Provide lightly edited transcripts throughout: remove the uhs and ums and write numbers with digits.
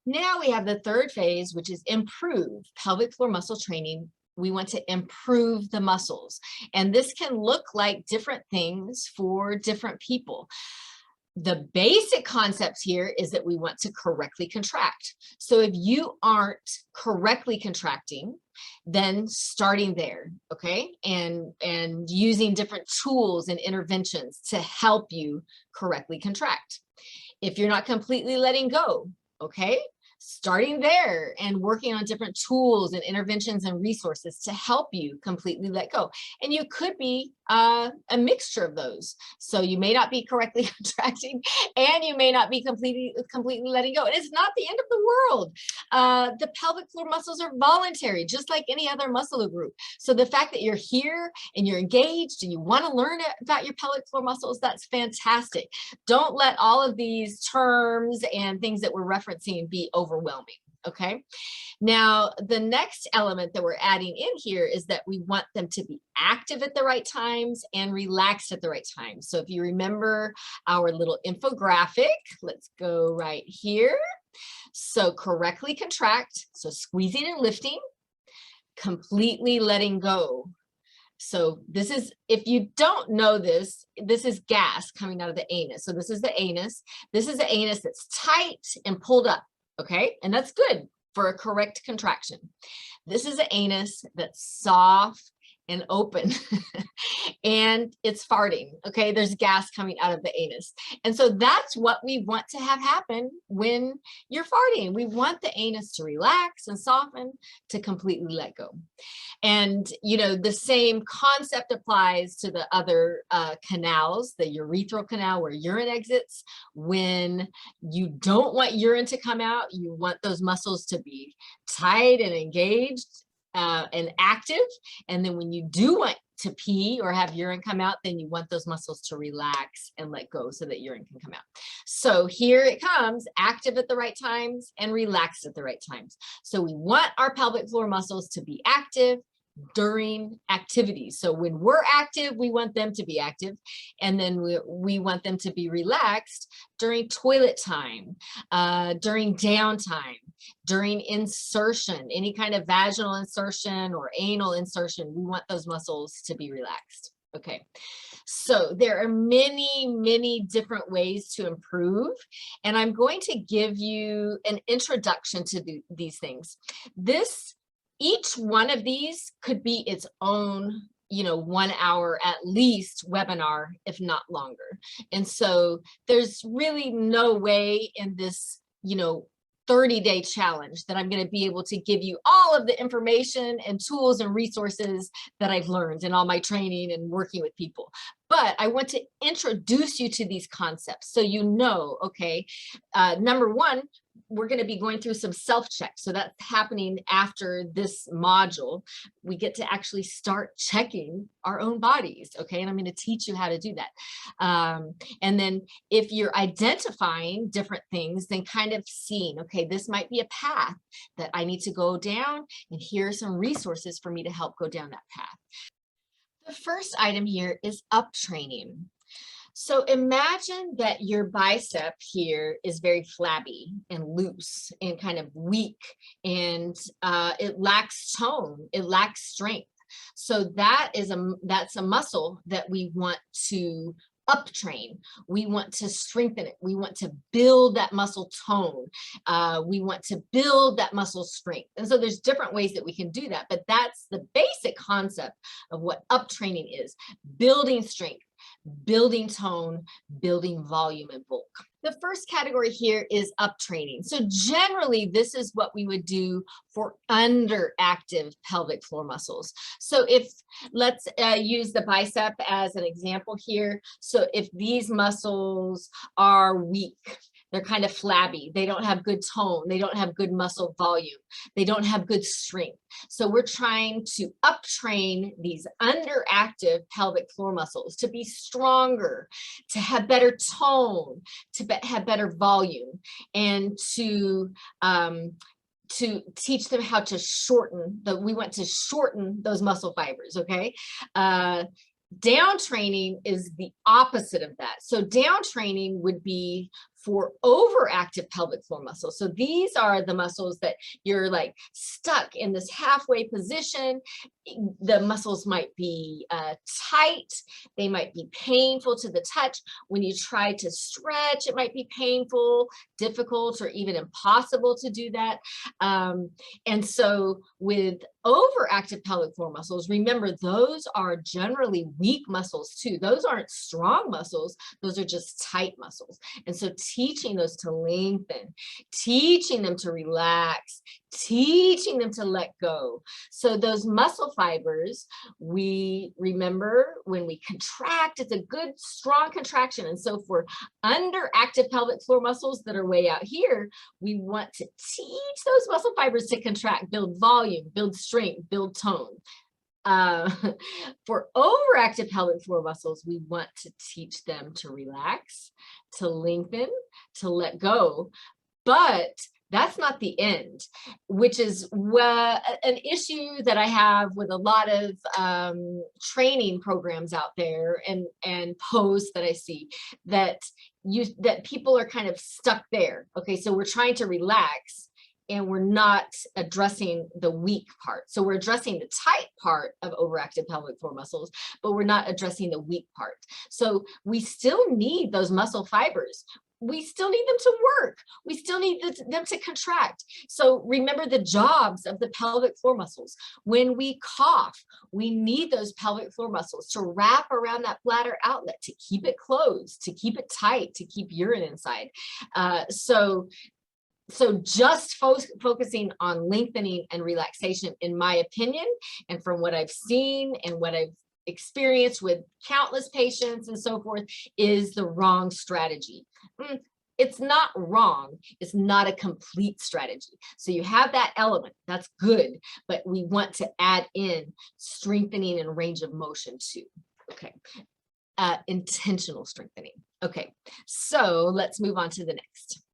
Now we have the third phase, which is improve pelvic floor muscle training. We want to improve the muscles, and this can look like different things for different people. The basic concepts here is that we want to correctly contract. So if you aren't correctly contracting, then starting there, okay, and using different tools and interventions to help you correctly contract. If you're not completely letting go, okay, starting there and working on different tools and interventions and resources to help you completely let go. And you could be a mixture of those. So you may not be correctly contracting, and you may not be completely letting go. And it's not the end of the world. The pelvic floor muscles are voluntary, just like any other muscle group. So the fact that you're here and you're engaged and you want to learn about your pelvic floor muscles, that's fantastic. Don't let all of these terms and things that we're referencing be overwhelming. Okay. Now, the next element that we're adding in here is that we want them to be active at the right times and relaxed at the right times. So if you remember our little infographic, let's go right here. So correctly contract, so squeezing and lifting, completely letting go. So this is, if you don't know this, this is gas coming out of the anus. So this is the anus. This is the anus that's tight and pulled up. Okay, and that's good for a correct contraction. This is the anus that's soft and open and it's farting. Okay, there's gas coming out of the anus. And so that's what we want to have happen when you're farting. We want the anus to relax and soften, to completely let go. And, you know, the same concept applies to the other canals, the urethral canal where urine exits. When you don't want urine to come out, you want those muscles to be tight and engaged and active. And then when you do want to pee or have urine come out, then you want those muscles to relax and let go so that urine can come out. So here it comes, active at the right times and relaxed at the right times. So we want our pelvic floor muscles to be active during activities. So when we're active, we want them to be active. And then we want them to be relaxed during toilet time, during downtime, during insertion, any kind of vaginal insertion or anal insertion. We want those muscles to be relaxed. Okay, so there are many, many different ways to improve, and I'm going to give you an introduction to these things. Each one of these could be its own, you know, 1 hour at least webinar, if not longer. And so there's really no way in this, you know, 30-day challenge that I'm going to be able to give you all of the information and tools and resources that I've learned in all my training and working with people. But I want to introduce you to these concepts so you know, okay, number one, we're going to be going through some self-check. So that's happening after this module. We get to actually start checking our own bodies. Okay. And I'm going to teach you how to do that. And then if you're identifying different things, then kind of seeing, okay, this might be a path that I need to go down, and here are some resources for me to help go down that path. The first item here is up training. So imagine that your bicep here is very flabby and loose and kind of weak, and it lacks tone, it lacks strength. So that's a muscle that we want to up train. We want to strengthen it. We want to build that muscle tone. We want to build that muscle strength. And so there's different ways that we can do that, but that's the basic concept of what up training is: building strength, building tone, building volume and bulk. The first category here is up training. So generally, this is what we would do for underactive pelvic floor muscles. So if let's use the bicep as an example here. So if these muscles are weak, they're kind of flabby, they don't have good tone, they don't have good muscle volume, they don't have good strength. So we're trying to up train these underactive pelvic floor muscles to be stronger, to have better tone, to have better volume, and to teach them how to shorten. We want to shorten those muscle fibers, okay? Down training is the opposite of that. So down training would be For overactive pelvic floor muscles. So these are the muscles that you're like stuck in this halfway position. The muscles might be tight. They might be painful to the touch. When you try to stretch, it might be painful, difficult, or even impossible to do that. And so with overactive pelvic floor muscles, remember, those are generally weak muscles too. Those aren't strong muscles. Those are just tight muscles. And so teaching those to lengthen, teaching them to relax, teaching them to let go. So those muscle fibers, we remember when we contract, it's a good strong contraction. And so for underactive pelvic floor muscles that are way out here, we want to teach those muscle fibers to contract, build volume, build strength, build tone. For overactive pelvic floor muscles, we want to teach them to relax, to lengthen, to let go. But that's not the end, which is an issue that I have with a lot of training programs out there and posts that I see, that people are kind of stuck there. Okay, so we're trying to relax and we're not addressing the weak part. So we're addressing the tight part of overactive pelvic floor muscles, but we're not addressing the weak part. So we still need those muscle fibers. We still need them to work. We still need them to contract. So remember the jobs of the pelvic floor muscles. When we cough, we need those pelvic floor muscles to wrap around that bladder outlet, to keep it closed, to keep it tight, to keep urine inside. So just focusing on lengthening and relaxation, in my opinion, and from what I've seen and what I've experienced with countless patients and so forth, is the wrong strategy. It's not wrong. It's not a complete strategy. So you have that element, that's good, but we want to add in strengthening and range of motion too. Okay. Intentional strengthening. Okay, so let's move on to the next.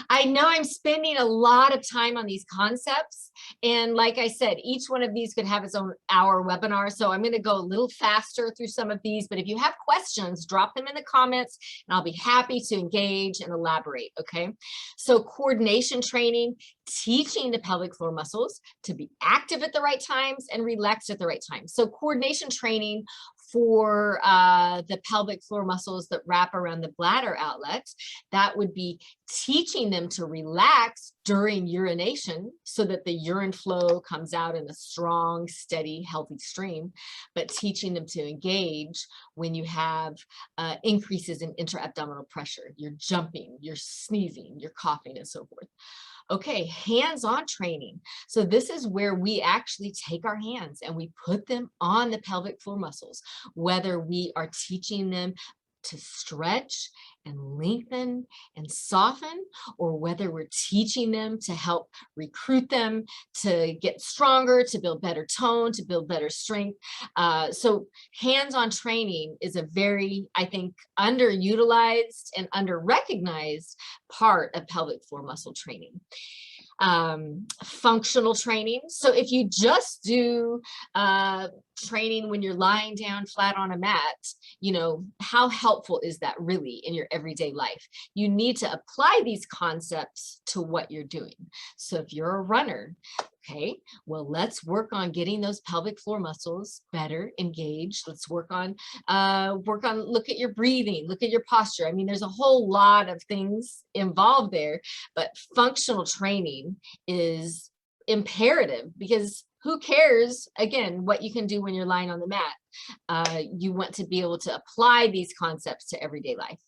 I know I'm spending a lot of time on these concepts. And like I said, each one of these could have its own hour webinar. So I'm going to go a little faster through some of these. But if you have questions, drop them in the comments and I'll be happy to engage and elaborate. Okay. So coordination training, teaching the pelvic floor muscles to be active at the right times and relaxed at the right time. So coordination training for the pelvic floor muscles that wrap around the bladder outlet, that would be teaching them to relax during urination so that the urine flow comes out in a strong, steady, healthy stream, but teaching them to engage when you have increases in intra-abdominal pressure. You're jumping, you're sneezing, you're coughing, and so forth. Okay, hands-on training. So this is where we actually take our hands and we put them on the pelvic floor muscles, whether we are teaching them to stretch and lengthen and soften, or whether we're teaching them to help recruit them to get stronger, to build better tone, to build better strength. So hands-on training is a very, I think, underutilized and under-recognized part of pelvic floor muscle training. Functional training. So if you just do training when you're lying down flat on a mat, you know, how helpful is that really in your everyday life? You need to apply these concepts to what you're doing. So if you're a runner, okay, well, let's work on getting those pelvic floor muscles better engaged. Let's work on, look at your breathing, look at your posture. I mean, there's a whole lot of things involved there, but functional training is imperative, because who cares, again, what you can do when you're lying on the mat? You want to be able to apply these concepts to everyday life.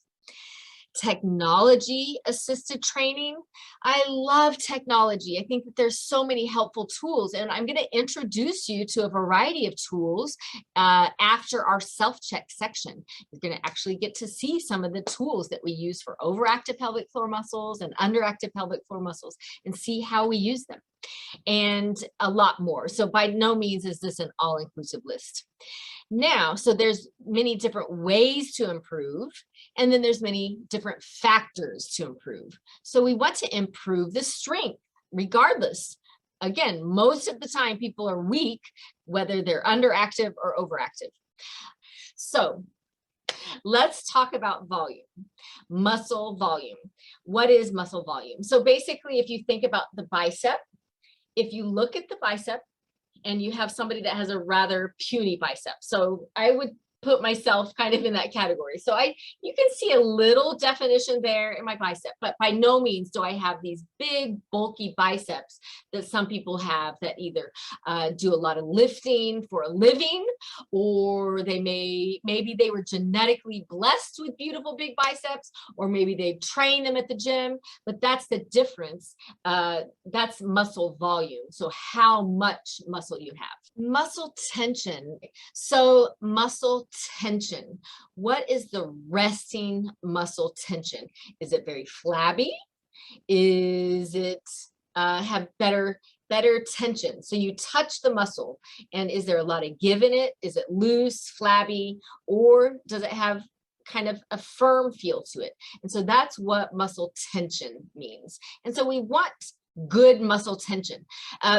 Technology assisted training. I love technology. I think that there's so many helpful tools, and I'm going to introduce you to a variety of tools after our self-check section. You're going to actually get to see some of the tools that we use for overactive pelvic floor muscles and underactive pelvic floor muscles and see how we use them, and a lot more. So by no means is this an all-inclusive list. Now, so there's many different ways to improve, and then there's many different factors to improve. So we want to improve the strength regardless. Again, most of the time people are weak, whether they're underactive or overactive. So Let's talk about volume, muscle volume. What is muscle volume? So basically, if you think about the bicep, if you look at the bicep and you have somebody that has a rather puny bicep, so I would put myself kind of in that category. So you can see a little definition there in my bicep, but by no means do I have these big bulky biceps that some people have that either do a lot of lifting for a living, or maybe they were genetically blessed with beautiful big biceps, or maybe they've trained them at the gym, but that's the difference. That's muscle volume. So how much muscle you have. Muscle tension. So muscle tension. What is the resting muscle tension? Is it very flabby? Is it have better tension? So you touch the muscle, and is there a lot of give in it? Is it loose, flabby, or does it have kind of a firm feel to it? And so that's what muscle tension means. And so we want good muscle tension,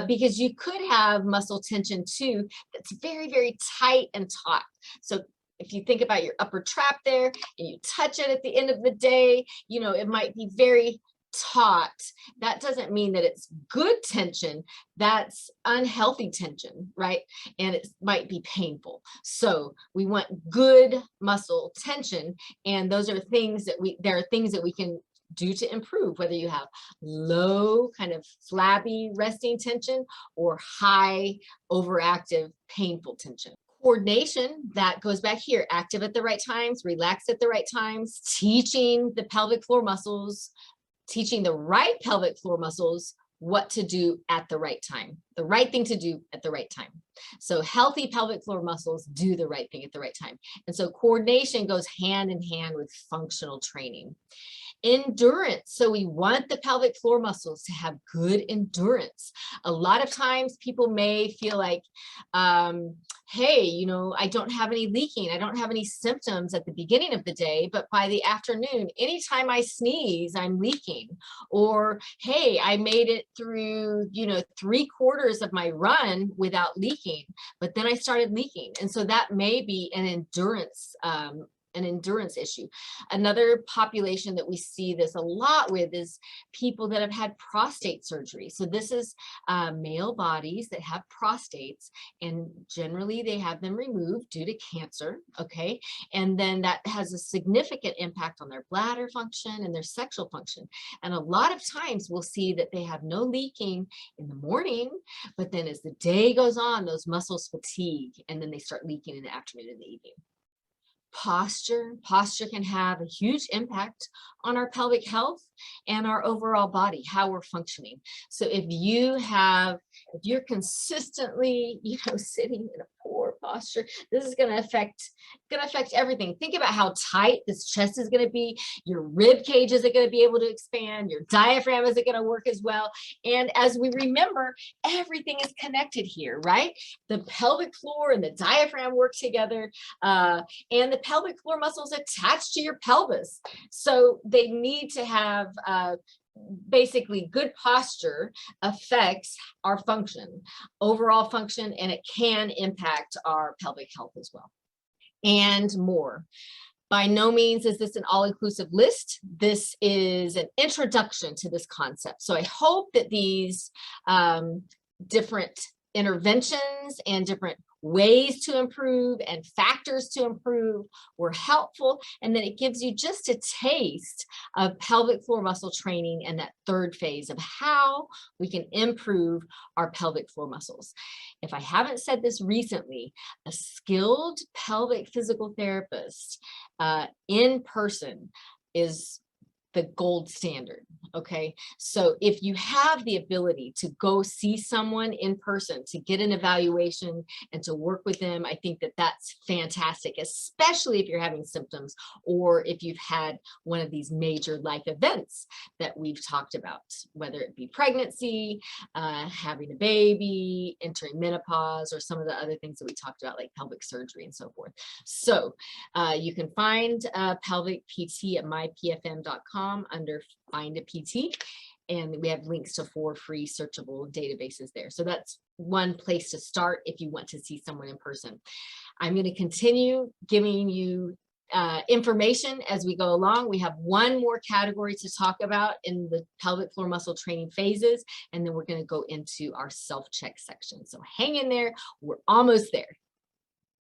because you could have muscle tension too that's very, very tight and taut. So if you think about your upper trap there and you touch it at the end of the day, you know, it might be very taut. That doesn't mean that it's good tension. That's unhealthy tension, right? And it might be painful. So we want good muscle tension, and those are things that there are things that we can do to improve, whether you have low kind of flabby resting tension or high overactive painful tension. Coordination, that goes back here, active at the right times, relaxed at the right times, teaching the pelvic floor muscles, teaching the right pelvic floor muscles what to do at the right time, the right thing to do at the right time. So healthy pelvic floor muscles do the right thing at the right time. And so coordination goes hand in hand with functional training. Endurance. So we want the pelvic floor muscles to have good endurance. A lot of times people may feel like, hey, you know, I don't have any leaking. I don't have any symptoms at the beginning of the day, but by the afternoon, anytime I sneeze, I'm leaking. Or, hey, I made it through, you know, 3/4 of my run without leaking, but then I started leaking. And so that may be an endurance issue. Another population that we see this a lot with is people that have had prostate surgery. So this is male bodies that have prostates, and generally they have them removed due to cancer, okay? And then that has a significant impact on their bladder function and their sexual function. And a lot of times we'll see that they have no leaking in the morning, but then as the day goes on, those muscles fatigue, and then they start leaking in the afternoon and the evening. Posture can have a huge impact on our pelvic health and our overall body, how we're functioning. So if you're consistently, you know, sitting in a poor posture, this is going to affect everything. Think about how tight this chest is going to be. Your rib cage isn't going to be able to expand. Your diaphragm isn't going to work as well. And as we remember, everything is connected here, right? The pelvic floor and the diaphragm work together, and the pelvic floor muscles attached to your pelvis. So they need to have basically good posture affects our function, overall function, and it can impact our pelvic health as well, and more. By no means is this an all-inclusive list. This is an introduction to this concept. So I hope that these different interventions and different ways to improve and factors to improve were helpful, and then it gives you just a taste of pelvic floor muscle training and that third phase of how we can improve our pelvic floor muscles. If I haven't said this recently, a skilled pelvic physical therapist in person is the gold standard. Okay, so if you have the ability to go see someone in person, to get an evaluation and to work with them, I think that that's fantastic, especially if you're having symptoms or if you've had one of these major life events that we've talked about, whether it be pregnancy, having a baby, entering menopause, or some of the other things that we talked about, like pelvic surgery and so forth. So you can find pelvic PT at myPFM.com under Find a PT, and we have links to 4 free searchable databases there. So that's one place to start if you want to see someone in person. I'm going to continue giving you information as we go along. We have one more category to talk about in the pelvic floor muscle training phases, and then we're going to go into our self-check section. So hang in there. We're almost there.